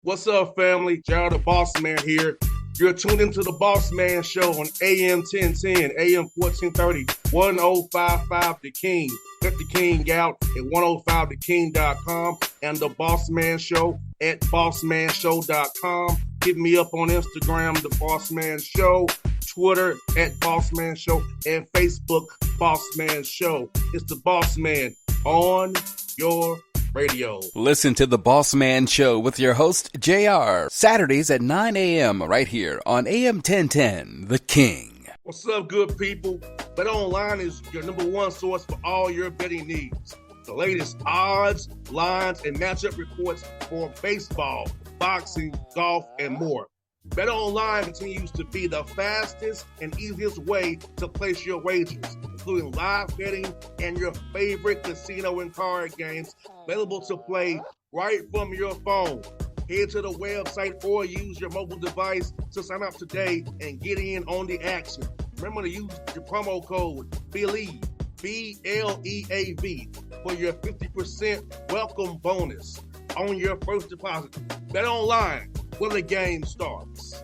What's up, family? Jared the Bossman here. You're tuned into the Bossman Show on AM 1010, AM 1430, 1055 The King. Let the King out at 105theking.com and the Bossman Show at bossmanshow.com. Hit me up on Instagram, The Bossman Show, Twitter at Bossman Show, and Facebook, Bossman Show. It's the Bossman on your radio. Listen to the Bossman Show with your host, JR, Saturdays at 9 a.m. right here on AM 1010, The King. What's up, good people? BetOnline is your number one source for all your betting needs. The latest odds, lines, and matchup reports for baseball, boxing, golf, and more. BetOnline continues to be the fastest and easiest way to place your wagers, including live betting and your favorite casino and card games available to play right from your phone. Head to the website or use your mobile device to sign up today and get in on the action. Remember to use your promo code BELIEVE, BLEAV, for your 50% welcome bonus on your first deposit. BetOnline, where the game starts.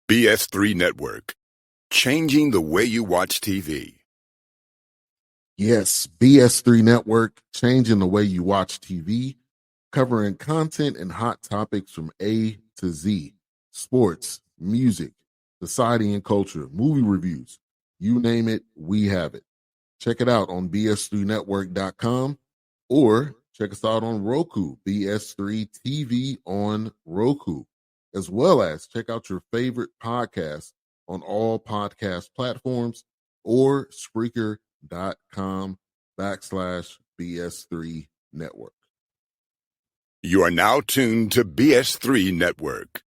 BS3 Network, changing the way you watch TV. Yes, BS3 Network, changing the way you watch TV, covering content and hot topics from A to Z, sports, music, society and culture, movie reviews, you name it, we have it. Check it out on bs3network.com or check us out on Roku, BS3 TV on Roku, as well as check out your favorite podcast on all podcast platforms or Spreaker.com/BS3 Network. You are now tuned to BS3 Network.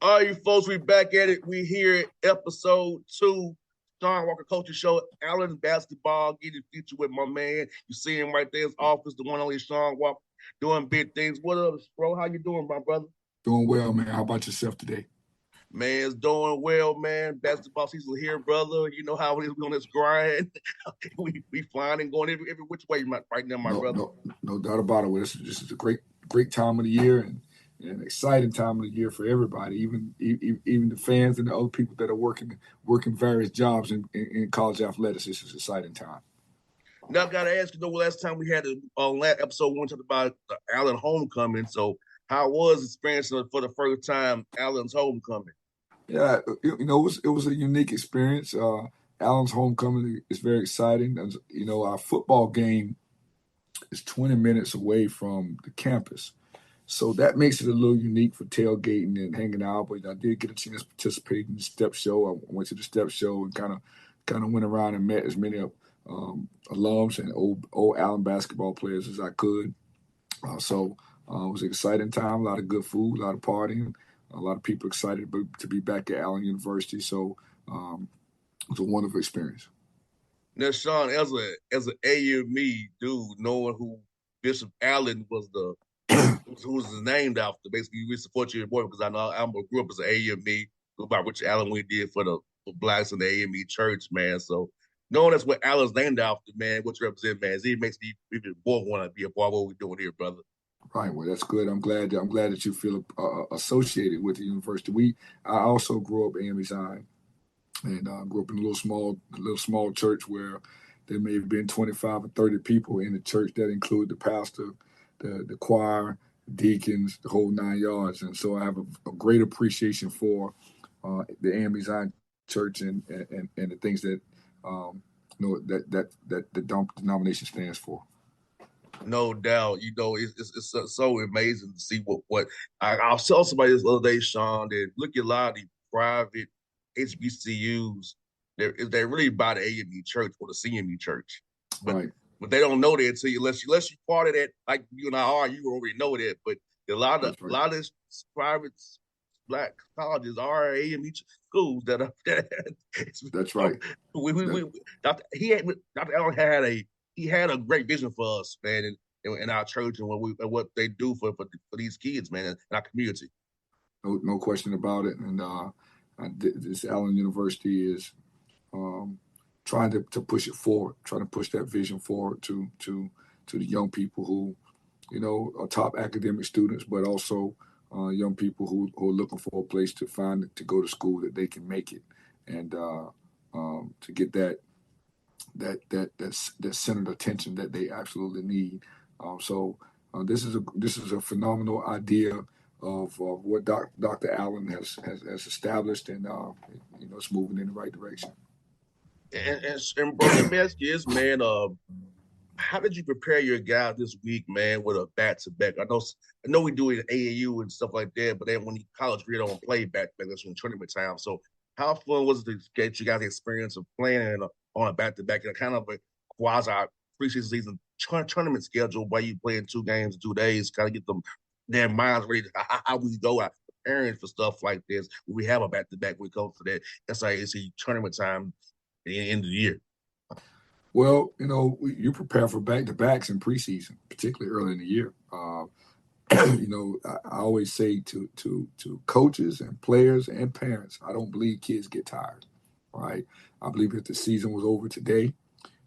All right, you folks, we back at it. We here at episode 2, Shawn Walker Culture Show, Allen Basketball, getting featured with my man. You see him right there in his office, the one only Shawn Walker, doing big things. What up, bro? How you doing, my brother? Doing well, man. How about yourself today? Man, it's doing well, man. Basketball season here, brother. You know how it is. We on this grind. we flying and going every which way right now, my brother. No doubt about it. This is a great time of the year and an exciting time of the year for everybody, even the fans and the other people that are working various jobs in college athletics. This is an exciting time. Now, I got to ask you, last time we had on last episode, we talked about the Allen homecoming. So, how was experiencing for the first time Allen's homecoming? Yeah, it was a unique experience. Allen's homecoming is very exciting. Our football game is 20 minutes away from the campus. So that makes it a little unique for tailgating and hanging out. But I did get a chance to participate in the step show. I went to the step show and kind of went around and met as many alums and old Allen basketball players as I could. So it was an exciting time. A lot of good food, a lot of partying, a lot of people excited to be back at Allen University. So it was a wonderful experience. Now, Shawn, as an AME dude, knowing who Bishop Allen was who was named after, basically, we support your boy because I know I grew up as an AME, about Richard Allen we did for blacks in the AME church, man. So knowing that's what Allen's named after, man, what you represent, man, it makes me even more want to be a part of what we're doing here, brother. Right. Well, that's good. I'm glad that you feel associated with the university. I also grew up AME Zion, and grew up in a little small church where there may have been 25 or 30 people in the church. That include the pastor, the choir, deacons, the whole 9 yards. And so I have a great appreciation for the AME Zion Church and the things that that the denomination stands for. No doubt. It's so amazing to see what I saw somebody this other day, Shawn, that look at a lot of these private HBCUs, they're really by the AME church or the CME church. But Right. but they don't know that until unless you part of that, like you and I are, you already know that. But a lot of these private black colleges are AME schools that are. That's right. Dr. Allen had a great vision for us, man, in our church and what they do for these kids, man, in our community. No question about it. And this Allen University is trying to push it forward, trying to push that vision forward to the young people who, are top academic students, but also young people who are looking for a place to go to school that they can make it, and to get that centered attention that they absolutely need. So this is a phenomenal idea of what Dr. Allen has established, and it's moving in the right direction. And bro, let me ask you this, man. How did you prepare your guys this week, man, with a back-to-back? I know we do it in AAU and stuff like that, but then when you college, we don't play back-to-back. That's when tournament time. So how fun was it to get you guys the experience of playing on a back-to-back and kind of a quasi preseason season tournament schedule where you playing 2 games in 2 days, kind of get their minds ready to how we go out preparing for stuff like this. We have a back-to-back when it comes to that SIAC tournament time at the end of the year. Well, you prepare for back-to-backs in preseason, particularly early in the year. I always say to coaches and players and parents, I don't believe kids get tired, right? I believe if the season was over today,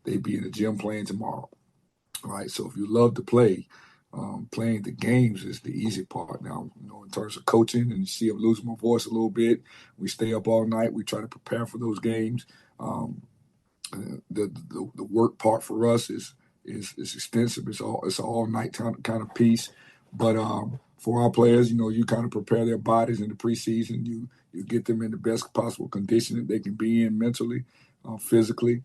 they'd be in the gym playing tomorrow, right? So if you love to play, playing the games is the easy part. Now, in terms of coaching, and you see I'm losing my voice a little bit, we stay up all night. We try to prepare for those games. The work part for us is extensive. It's all night kind of piece. But for our players, you kind of prepare their bodies in the preseason. You get them in the best possible condition that they can be in mentally, physically,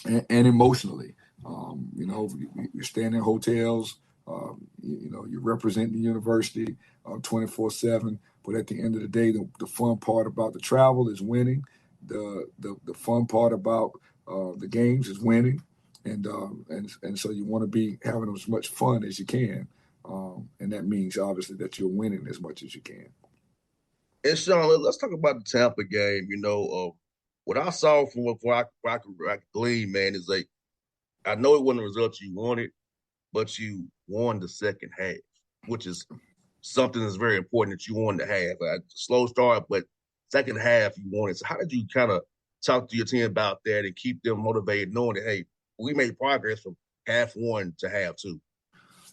and emotionally. You're staying in hotels. You're representing the university 24/7. But at the end of the day, the fun part about the travel is winning. The fun part about the games is winning, and so you want to be having as much fun as you can, and that means obviously that you're winning as much as you can. And Shawn, let's talk about the Tampa game. What I saw from what I could glean, man, is like I know it wasn't the result you wanted, but you won the second half, which is something that's very important that you wanted to have. A slow start, but second half you wanted. So how did you kind of talk to your team about that and keep them motivated, knowing that, hey, we made progress from half one to half two?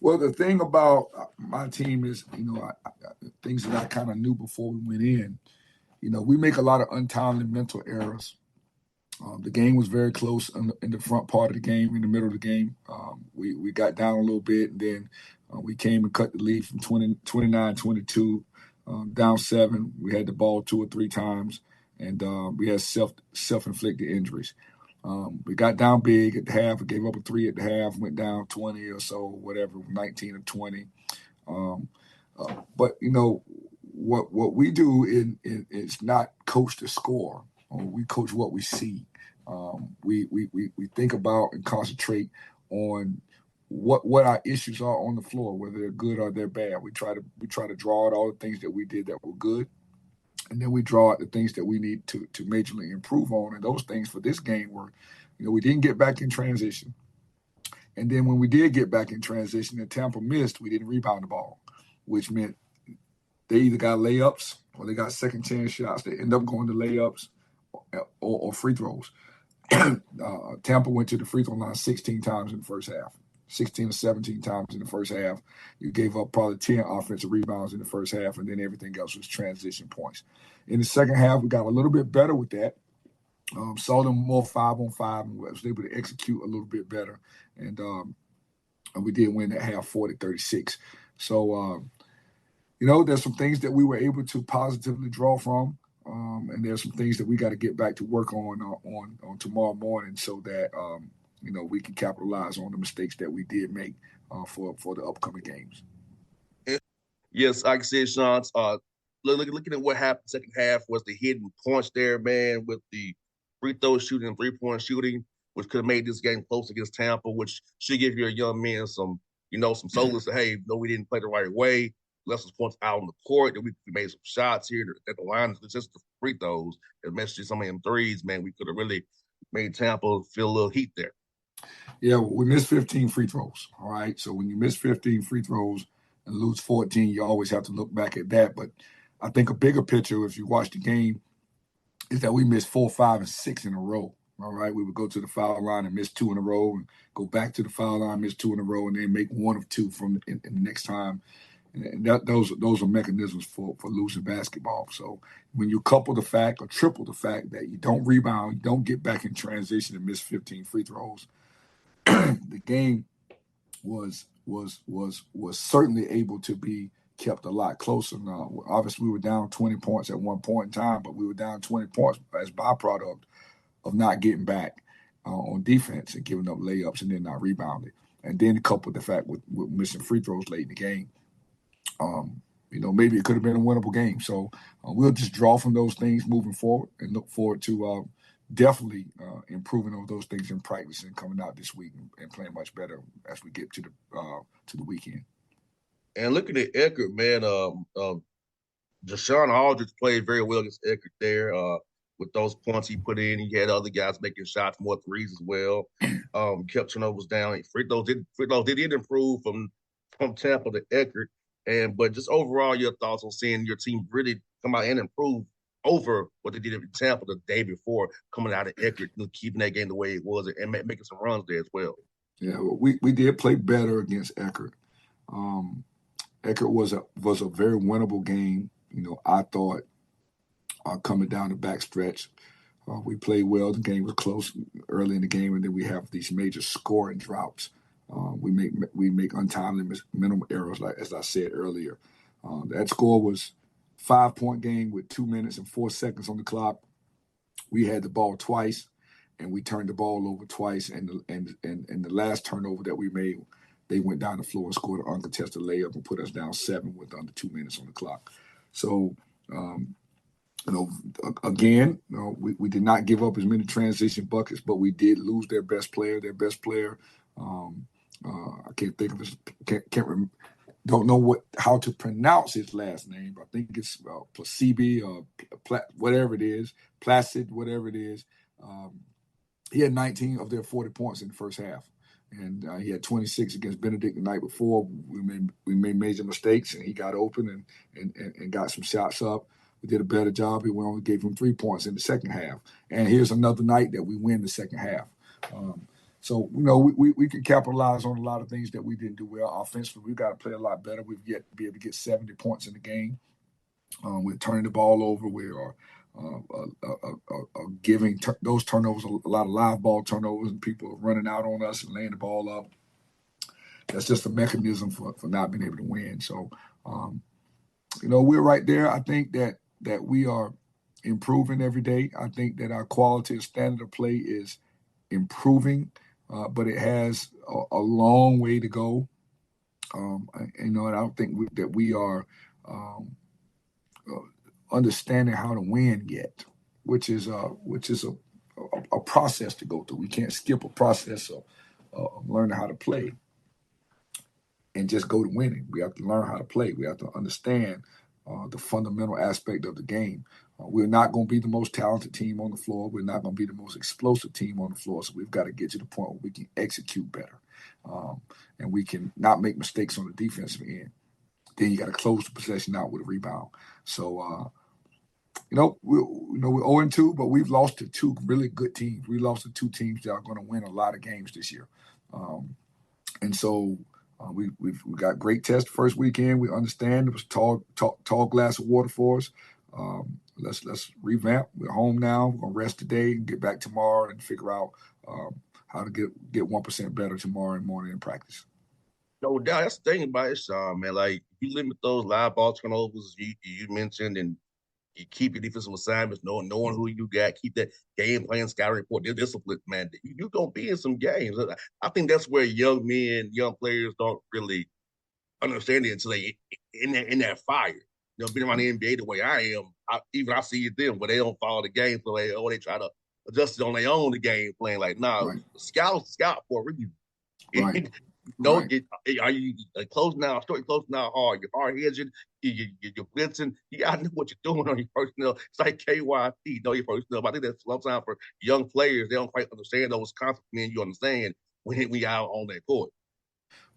Well, the thing about my team is, things that I kind of knew before we went in, we make a lot of untimely mental errors. The game was very close in the front part of the game, in the middle of the game. We got down a little bit, and then we came and cut the lead from 29-22, down 7. We had the ball 2 or 3 times, and we had self-inflicted injuries. We got down big at the half. We gave up a 3 at the half, went down 20 or so, whatever, 19 or 20. But, what we do is not coach the score. We coach what we see. We think about and concentrate on what our issues are on the floor, whether they're good or they're bad. We try to draw out all the things that we did that were good, and then we draw out the things that we need to majorly improve on. And those things for this game were, we didn't get back in transition, and then when we did get back in transition and Tampa missed, we didn't rebound the ball, which meant they either got layups or they got second chance shots. They end up going to layups or free throws. Tampa went to the free throw line 16 times in the first half, 16 or 17 times in the first half. You gave up probably 10 offensive rebounds in the first half, and then everything else was transition points. In the second half, we got a little bit better with that. Saw them more 5-on-5 and was able to execute a little bit better. And we did win that half 40-36. So, there's some things that we were able to positively draw from. And there's some things that we got to get back to work on tomorrow morning so that, we can capitalize on the mistakes that we did make for the upcoming games. Yes, like I said, Shawn, looking at what happened second half was the hidden points there, man, with the free throw shooting and 3-point shooting, which could have made this game close against Tampa, which should give your young men some solace that, hey, no, we didn't play the right way. Left some points out on the court, that we made some shots here at the line. It's just the free throws, especially some of them threes, man. We could have really made Tampa feel a little heat there. Yeah, we missed 15 free throws. All right. So when you miss 15 free throws and lose 14, you always have to look back at that. But I think a bigger picture, if you watch the game, is that we missed 4, 5, and 6 in a row. All right. We would go to the foul line and miss 2 in a row, and go back to the foul line, miss 2 in a row, and then make 1 of 2 in the next time. And those are mechanisms for losing basketball. So when you couple the fact or triple the fact that you don't rebound, you don't get back in transition and miss 15 free throws, the game was certainly able to be kept a lot closer. Now, obviously, we were down 20 points at one point in time, but we were down 20 points as byproduct of not getting back on defense and giving up layups and then not rebounding. And then coupled the fact with missing free throws late in the game. Maybe it could have been a winnable game. So we'll just draw from those things moving forward and look forward to definitely improving on those things in practice and coming out this week and playing much better as we get to the weekend. And looking at Eckert, man, Shawn Aldridge played very well against Eckert there with those points he put in. He had other guys making shots, more threes as well. Kept turnovers down. Free throws did improve from Tampa to Eckert. But just overall, your thoughts on seeing your team really come out and improve over what they did in Tampa the day before, coming out of Eckert, keeping that game the way it was, and making some runs there as well. Yeah, we did play better against Eckert. Eckert was a very winnable game. I thought coming down the backstretch, we played well. The game was close early in the game, and then we have these major scoring droughts. We make untimely minimal errors, like as I said earlier. That score was 5-point game with 2 minutes and 4 seconds on the clock. We had the ball twice, and we turned the ball over twice. And the last turnover that we made, they went down the floor and scored an uncontested layup and put us down 7 with under 2 minutes on the clock. So, again, we did not give up as many transition buckets, but we did lose their best player. I can't think of his. Don't know how to pronounce his last name. I think it's Placebe or whatever it is, Placid, whatever it is. He had 19 of their 40 points in the first half, and he had 26 against Benedict the night before. We made major mistakes, and he got open and got some shots up. We did a better job. We only gave him 3 points in the second half. And here's another night that we win the second half. So, we can capitalize on a lot of things that we didn't do well. Offensively, we've got to play a lot better. We've yet to be able to get 70 points in the game. We're turning the ball over. We are giving those turnovers, a lot of live ball turnovers, and people are running out on us and laying the ball up. That's just a mechanism for not being able to win. So, we're right there. I think that we are improving every day. I think that our quality and standard of play is improving. But it has a long way to go. And I don't think that we are understanding how to win yet, which is a process to go through. We can't skip a process of learning how to play and just go to winning. We have to learn how to play. We have to understand the fundamental aspect of the game. We're not going to be the most talented team on the floor. We're not going to be the most explosive team on the floor. So we've got to get to the point where we can execute better, and we can not make mistakes on the defensive end. Then you got to close the possession out with a rebound. So, we're 0-2, but we've lost to 2 really good teams. We lost to 2 teams that are going to win a lot of games this year, and so. We've got great test first weekend. We understand it was tall glass of water for us. Let's revamp. We're home now. We're gonna rest today and get back tomorrow and figure out how to get 1% better tomorrow morning in practice. No doubt. That's the thing about it, Shawn, man. Like, you limit those live ball turnovers you mentioned, and you keep your defensive assignments, knowing who you got, keep that game plan, scouting report, their discipline, man. You're going to be in some games. I think that's where young players don't really understand it until they in that fire. being around the NBA the way I am, I see it them, but they don't follow the game, so they try to adjust it on their own, the game plan. Like, nah, Right. scout for a reason. Right. No, Right. are you close now? Short, close now, hard. You're hard hedging. You're blitzing. You gotta know what you're doing on your personnel. It's like KYP, know your personnel. But I think that's sometimes for young players, they don't quite understand those concepts. Man, you understand when we out on that court.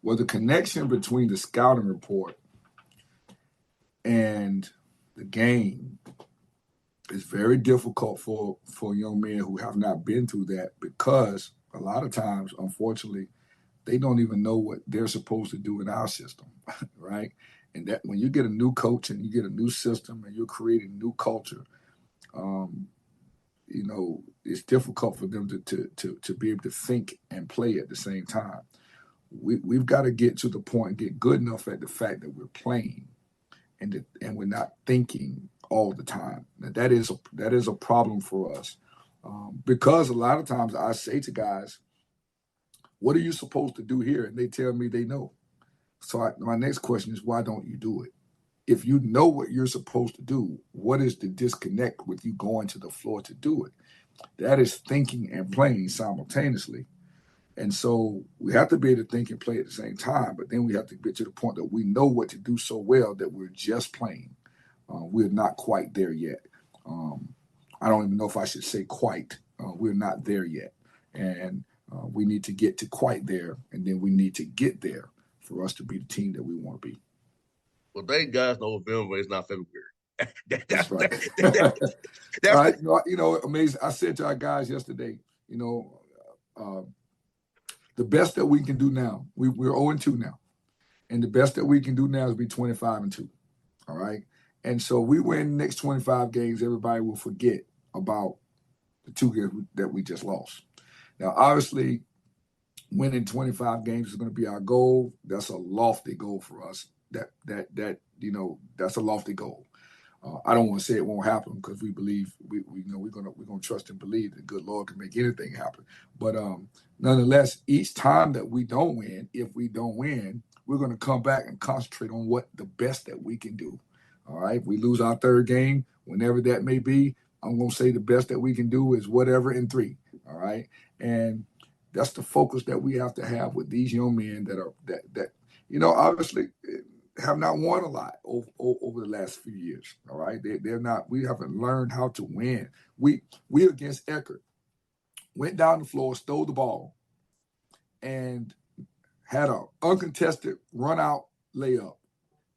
Well, the connection between the scouting report and the game is very difficult for young men who have not been through that, because a lot of times, unfortunately, they don't even know what they're supposed to do in our system, right? And that when you get a new coach and you get a new system and you're creating a new culture, it's difficult for them to be able to think and play at the same time. We've got to get to the point, get good enough at the fact that we're playing and we're not thinking all the time. Now, that is a problem for us, because a lot of times I say to guys, "What are you supposed to do here?" And they tell me they know. So my next question is, why don't you do it? If you know what you're supposed to do, what is the disconnect with you going to the floor to do it? That is thinking and playing simultaneously. And so we have to be able to think and play at the same time, but then we have to get to the point that we know what to do so well that we're just playing. We're not quite there yet. I don't even know if I should say quite. We're not there yet. And we need to get to quite there, and then we need to get there for us to be the team that we want to be. Well, thank God November is not February. That's right. That's amazing. I said to our guys yesterday, the best that we can do now, we're 0-2 now. And the best that we can do now is be 25-2. All right. And so we win the next 25 games, everybody will forget about the 2 games that we just lost. Now, obviously, winning 25 games is going to be our goal. That's a lofty goal for us. That's a lofty goal. I don't want to say it won't happen, because we believe we're gonna trust and believe that good Lord can make anything happen. But nonetheless, each time that we don't win, if we don't win, we're gonna come back and concentrate on what the best that we can do. All right. If we lose our 3rd game, whenever that may be, I'm gonna say the best that we can do is whatever in 3. All right. And that's the focus that we have to have with these young men that obviously have not won a lot over the last few years. All right. They're not, we haven't learned how to win. We against Eckerd went down the floor, stole the ball, and had an uncontested run out layup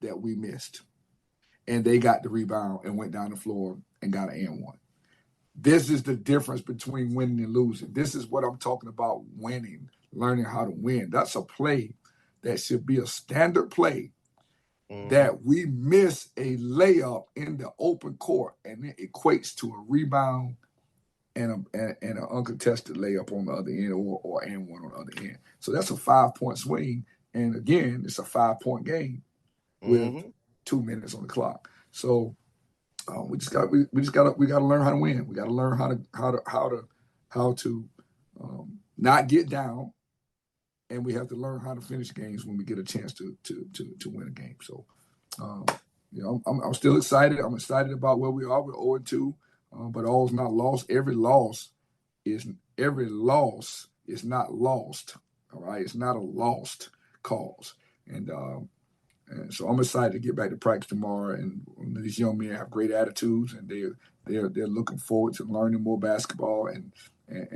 that we missed. And they got the rebound and went down the floor and got an and 1. This is the difference between winning and losing. This is what I'm talking about, winning, learning how to win. That's a play that should be a standard play, that we miss a layup in the open court and it equates to a rebound and an uncontested layup on the other end, or and 1 on the other end. So that's a 5-point swing. And again, it's a 5-point game with 2 minutes on the clock. So we got to learn how to win. We got to learn how to not get down, and we have to learn how to finish games when we get a chance to win a game. So, I'm still excited. I'm excited about where we are. We're 0-2, but all's not lost. Every loss is not lost. All right, it's not a lost cause, and so I'm excited to get back to practice tomorrow. And these young men have great attitudes, and they're looking forward to learning more basketball and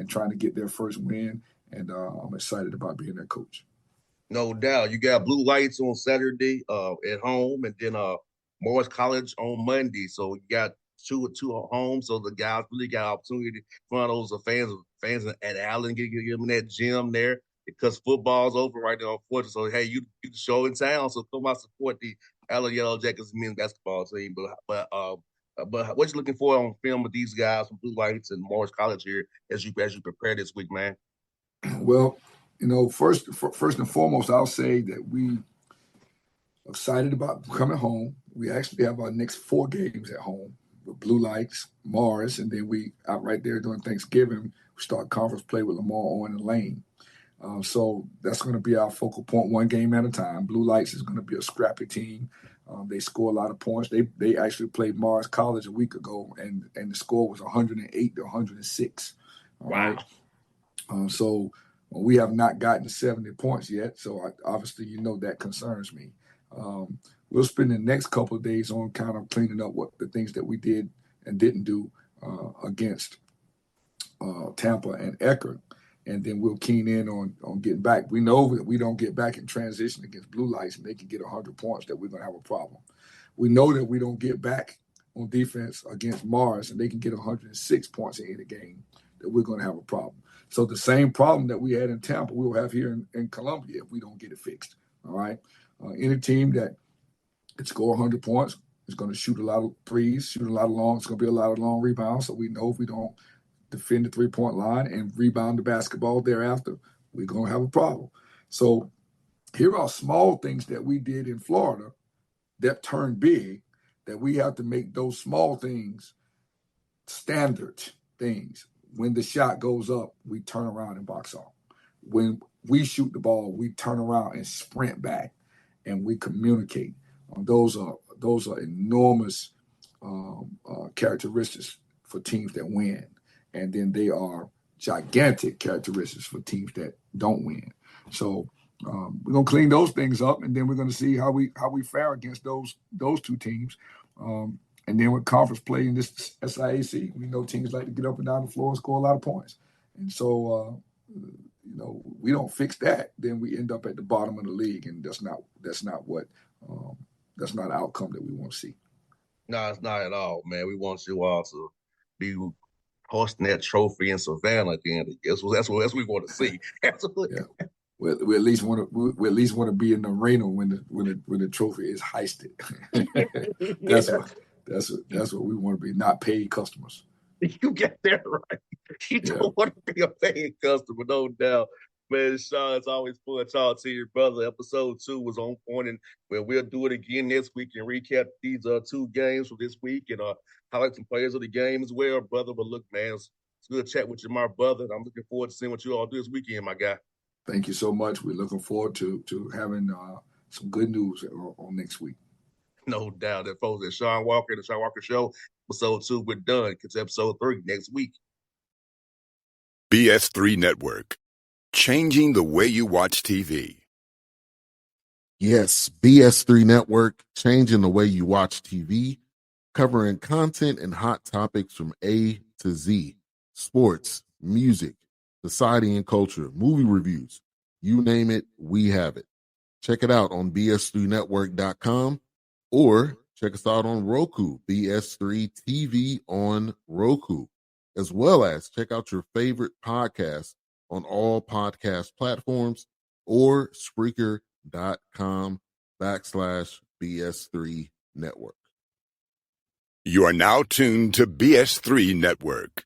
trying to get their first win. And I'm excited about being their coach. No doubt. You got Blue Lights on Saturday at home, and then Morris College on Monday. So you got two at home. So the guys really got opportunity in front of those fans at Allen, get them in that gym there, because football's over right now, unfortunately. So hey, you the show in town, so come out support the Allen Yellow Jackets men's basketball team. But what you looking for on film with these guys from Blue Lights and Morris College here as you prepare this week, man? Well, first and foremost, I'll say that we excited about coming home. We actually have our next 4 games at home with Blue Lights, Morris, and then we out right there during Thanksgiving, we start conference play with Lamar, Owen, and Lane. So that's going to be our focal point, one game at a time. Blue Lights is going to be a scrappy team. They score a lot of points. They actually played Mars College a week ago, and the score was 108 to 106. All Wow. right. So we have not gotten 70 points yet. So obviously, that concerns me. We'll spend the next couple of days on kind of cleaning up what the things that we did and didn't do against Tampa and Eckerd. And then we'll keen in on getting back. We know that we don't get back in transition against Blue Lights and they can get 100 points, that we're going to have a problem. We know that we don't get back on defense against Mars and they can get 106 points in any game, that we're going to have a problem. So the same problem that we had in Tampa, we'll have here in Columbia if we don't get it fixed. All right. Any team that can score 100 points is going to shoot a lot of threes, shoot a lot of long. It's going to be a lot of long rebounds. So we know if we don't defend the three-point line and rebound the basketball thereafter, we're going to have a problem. So here are small things that we did in Florida that turned big, that we have to make those small things standard things. When the shot goes up, we turn around and box off. When we shoot the ball, we turn around and sprint back, and we communicate. Those are enormous characteristics for teams that win. And then they are gigantic characteristics for teams that don't win. So we're gonna clean those things up, and then we're gonna see how we fare against those two teams. And then with conference play in this SIAC, we know teams like to get up and down the floor and score a lot of points. And so we don't fix that, then we end up at the bottom of the league, and that's not an outcome that we want to see. No, it's not at all, man. We want you all to be hosting that trophy in Savannah at the end of the year. That's what we want to see. Absolutely. Yeah. We at least want to be in the arena when the trophy is heisted. That's what we want to be, not paid customers. You get that right. You don't want to be a paying customer, no doubt. Man, Shawn, it's always fun talking to you, brother. Episode 2 was on point, and we'll do it again next week and recap these 2 games for this week and highlight some players of the game as well, brother. But look, man, it's good to chat with you, my brother. And I'm looking forward to seeing what you all do this weekend, my guy. Thank you so much. We're looking forward to having some good news on next week. No doubt. That folks at Shawn Walker, the Shawn Walker Show, episode 2, we're done. It's episode 3 next week. BS3 Network. Changing the way you watch TV. Yes, BS3 Network, changing the way you watch TV, covering content and hot topics from A to Z. Sports, music, society and culture, movie reviews. You name it, we have it. Check it out on bs3network.com or check us out on Roku, BS3 TV on Roku, as well as check out your favorite podcast on all podcast platforms or Spreaker.com/BS3 Network. You are now tuned to BS3 Network.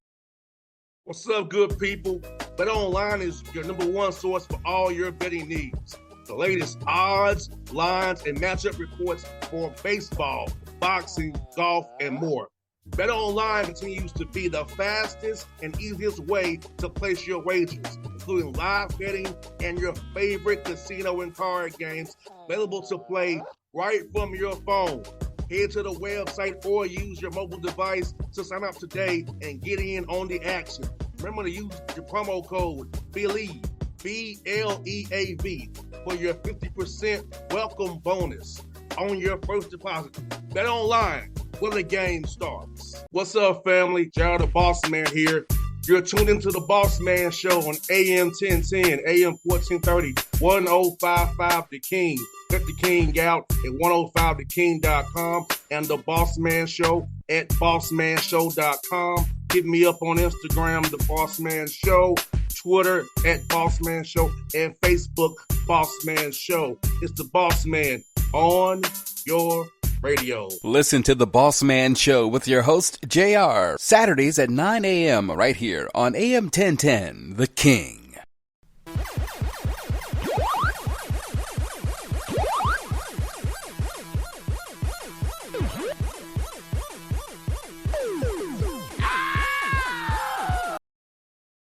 What's up, good people? Bet Online is your #1 source for all your betting needs. The latest odds, lines, and matchup reports for baseball, boxing, golf, and more. Bet Online continues to be the fastest and easiest way to place your wagers, including live betting and your favorite casino and card games available to play right from your phone. Head to the website or use your mobile device to sign up today and get in on the action. Remember to use your promo code BELIEVE, BLEAV, for your 50% welcome bonus on your first deposit. Bet Online, where the game starts. What's up, family? Jared the Bossman here. You're tuned into the Bossman Show on AM 1010, AM 1430, 1055 The King. Check The King out at 105theking.com and the Bossman Show at bossmanshow.com. Hit me up on Instagram, The Bossman Show, Twitter at Bossman Show, and Facebook, Bossman Show. It's the Bossman on your radio. Listen to The Bossman Show with your host, JR, Saturdays at 9 a.m. right here on AM 1010, The King.